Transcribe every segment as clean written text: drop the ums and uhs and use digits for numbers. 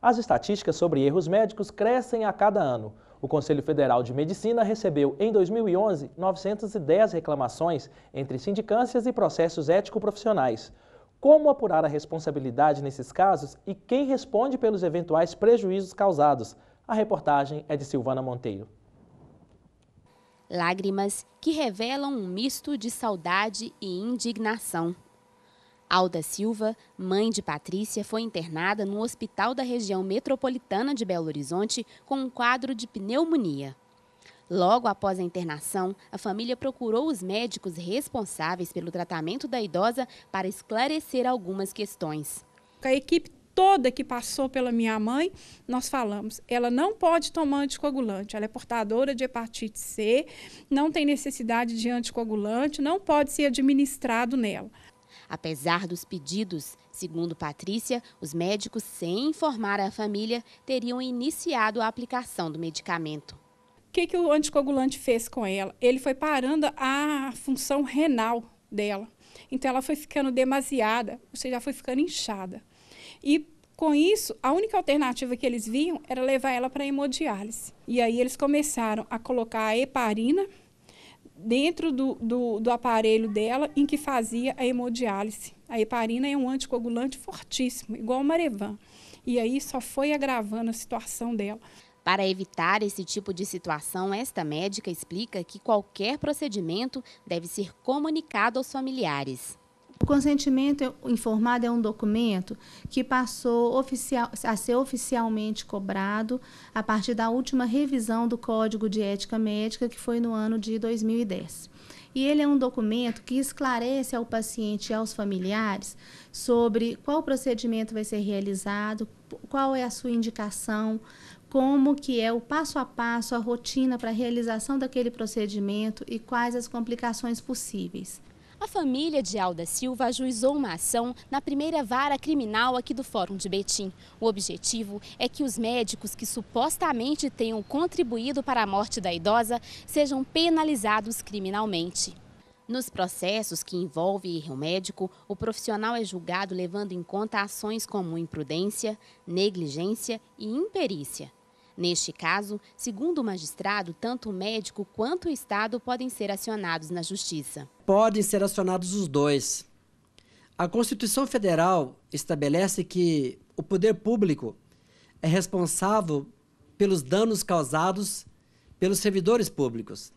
As estatísticas sobre erros médicos crescem a cada ano. O Conselho Federal de Medicina recebeu, em 2011, 910 reclamações entre sindicâncias e processos ético-profissionais. Como apurar a responsabilidade nesses casos e quem responde pelos eventuais prejuízos causados? A reportagem é de Silvana Monteiro. Lágrimas que revelam um misto de saudade e indignação. Alda Silva, mãe de Patrícia, foi internada no hospital da região metropolitana de Belo Horizonte com um quadro de pneumonia. Logo após a internação, a família procurou os médicos responsáveis pelo tratamento da idosa para esclarecer algumas questões. A equipe toda que passou pela minha mãe, nós falamos, ela não pode tomar anticoagulante, ela é portadora de hepatite C, não tem necessidade de anticoagulante, não pode ser administrado nela. Apesar dos pedidos, segundo Patrícia, os médicos, sem informar a família, teriam iniciado a aplicação do medicamento. O que o anticoagulante fez com ela? Ele foi parando a função renal dela. Então ela foi ficando demasiada, ou seja, foi ficando inchada. E com isso, a única alternativa que eles viam era levar ela para a hemodiálise. E aí eles começaram a colocar a heparina dentro do aparelho dela em que fazia a hemodiálise. A heparina é um anticoagulante fortíssimo, igual o Marevan. E aí só foi agravando a situação dela. Para evitar esse tipo de situação, esta médica explica que qualquer procedimento deve ser comunicado aos familiares. O consentimento informado é um documento que passou a ser oficialmente cobrado a partir da última revisão do Código de Ética Médica, que foi no ano de 2010. E ele é um documento que esclarece ao paciente e aos familiares sobre qual procedimento vai ser realizado, qual é a sua indicação, como que é o passo a passo, a rotina para a realização daquele procedimento e quais as complicações possíveis. A família de Alda Silva ajuizou uma ação na primeira vara criminal aqui do Fórum de Betim. O objetivo é que os médicos que supostamente tenham contribuído para a morte da idosa sejam penalizados criminalmente. Nos processos que envolvem erro médico, o profissional é julgado levando em conta ações como imprudência, negligência e imperícia. Neste caso, segundo o magistrado, tanto o médico quanto o Estado podem ser acionados na Justiça. Podem ser acionados os dois. A Constituição Federal estabelece que o poder público é responsável pelos danos causados pelos servidores públicos.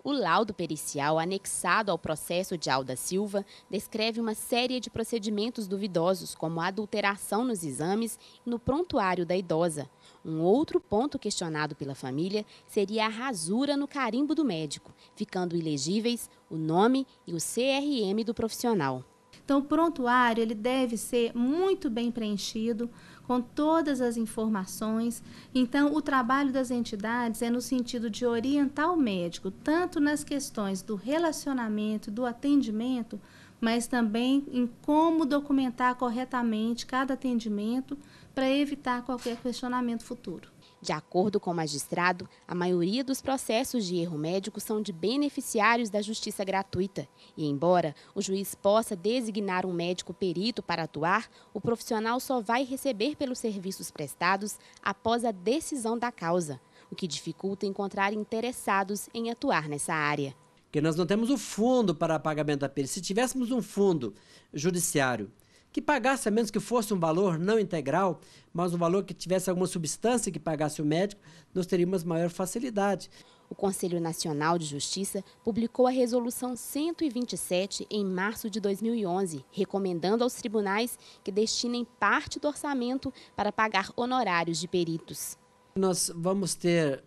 O laudo pericial anexado ao processo de Alda Silva descreve uma série de procedimentos duvidosos, como a adulteração nos exames e no prontuário da idosa. Um outro ponto questionado pela família seria a rasura no carimbo do médico, ficando ilegíveis o nome e o CRM do profissional. Então, o prontuário ele deve ser muito bem preenchido, com todas as informações. Então, o trabalho das entidades é no sentido de orientar o médico, tanto nas questões do relacionamento, do atendimento, mas também em como documentar corretamente cada atendimento para evitar qualquer questionamento futuro. De acordo com o magistrado, a maioria dos processos de erro médico são de beneficiários da justiça gratuita. E, embora o juiz possa designar um médico perito para atuar, o profissional só vai receber pelos serviços prestados após a decisão da causa, o que dificulta encontrar interessados em atuar nessa área. Porque nós não temos o fundo para pagamento da perícia. Se tivéssemos um fundo judiciário que pagasse, a menos que fosse um valor não integral, mas um valor que tivesse alguma substância que pagasse o médico, nós teríamos maior facilidade. O Conselho Nacional de Justiça publicou a Resolução 127 em março de 2011, recomendando aos tribunais que destinem parte do orçamento para pagar honorários de peritos. Nós vamos ter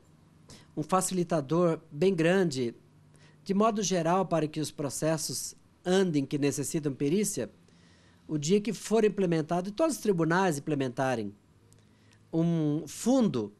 um facilitador bem grande, de modo geral, para que os processos andem que necessitam perícia. O dia que for implementado, e todos os tribunais implementarem um fundo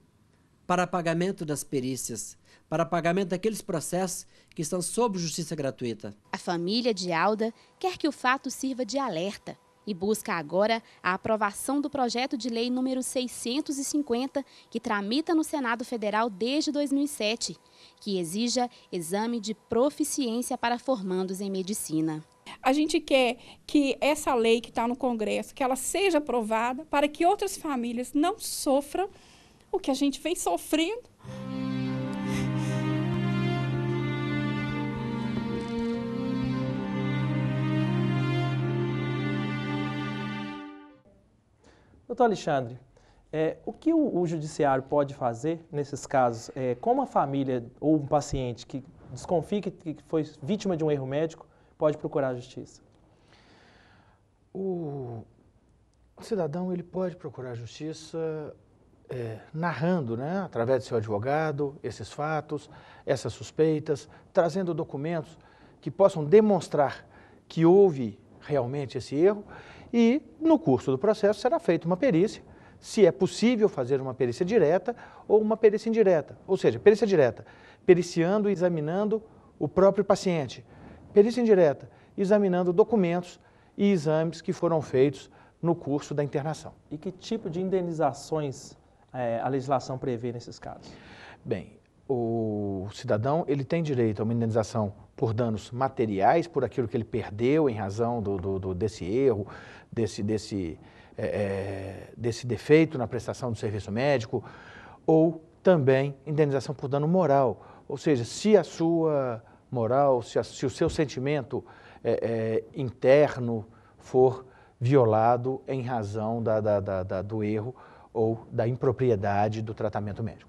para pagamento das perícias, para pagamento daqueles processos que estão sob justiça gratuita. A família de Alda quer que o fato sirva de alerta e busca agora a aprovação do projeto de lei número 650, que tramita no Senado Federal desde 2007, que exija exame de proficiência para formandos em medicina. A gente quer que essa lei que está no Congresso, que ela seja aprovada para que outras famílias não sofram o que a gente vem sofrendo. Doutor Alexandre, o que o judiciário pode fazer nesses casos? Como a família ou um paciente que desconfia que foi vítima de um erro médico pode procurar a justiça? O cidadão ele pode procurar a justiça narrando, né, através do seu advogado, esses fatos, essas suspeitas, trazendo documentos que possam demonstrar que houve realmente esse erro e, no curso do processo, será feita uma perícia, se é possível fazer uma perícia direta ou uma perícia indireta. Ou seja, perícia direta, periciando e examinando o próprio paciente. Perícia indireta, examinando documentos e exames que foram feitos no curso da internação. E que tipo de indenizações a legislação prevê nesses casos? Bem, o cidadão ele tem direito a uma indenização por danos materiais, por aquilo que ele perdeu em razão desse erro, desse defeito na prestação do serviço médico, ou também indenização por dano moral, ou seja, se a sua moral, se o seu sentimento interno for violado em razão do erro ou da impropriedade do tratamento médico.